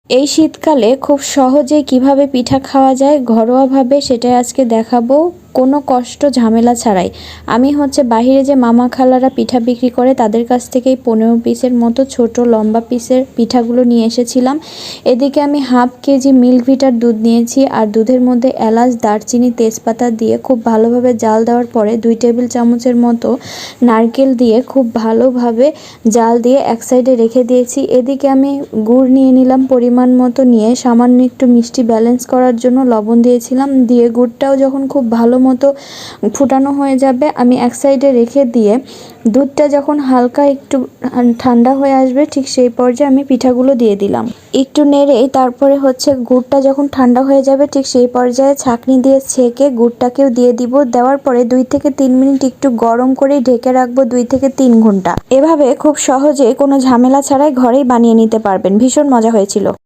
এই শীতকালে খুব সহজেই কিভাবে পিঠা খাওয়া যায় ঘরোয়াভাবে সেটাই আজকে দেখাবো, কোনো কষ্ট ঝামেলা ছাড়াই। আমি বাহিরে যে মামা খালারা পিঠা বিক্রি করে তাদের কাছ থেকেই 15 পিসের মতো ছোট লম্বা পিসের পিঠাগুলো নিয়ে এসেছিলাম। এদিকে আমি হাফ কেজি মিল্ক ভিটার দুধ নিয়েছি, আর দুধের মধ্যে এলাচ, দারচিনি, তেজপাতা দিয়ে খুব ভালোভাবে জাল দেওয়ার পরে 2 টেবিল চামচের মতো নারকেল দিয়ে খুব ভালোভাবে জাল দিয়ে এক সাইডে রেখে দিয়েছি। এদিকে আমি গুড় নিয়ে নিলাম পরিমাণ মতো, নিয়ে সামান্য একটু মিষ্টি ব্যালেন্স করার জন্য লবণ দিয়েছিলাম। দিয়ে গুড়টাও যখন খুব ভালো মতো ফুটানো হয়ে যাবে আমি এক সাইডে রেখে দিয়ে দুধটা যখন হালকা একটু ঠান্ডা হয়ে আসবে ঠিক সেই পর্যায়ে আমি পিঠাগুলো দিয়ে দিলাম। একটু নেড়েই তারপরে গুড়টা যখন ঠান্ডা হয়ে যাবে ঠিক সেই পর্যায়ে ছাঁকনি দিয়ে ছেঁকে গুড়টাকেও দিয়ে দিব। দেওয়ার পরে 2 থেকে 3 মিনিট একটু গরম করে ঢেকে রাখবো 2 থেকে 3 ঘন্টা। এভাবে খুব সহজে কোনো ঝামেলা ছাড়াই ঘরেই বানিয়ে নিতে পারবেন। ভীষণ মজা হয়েছিল।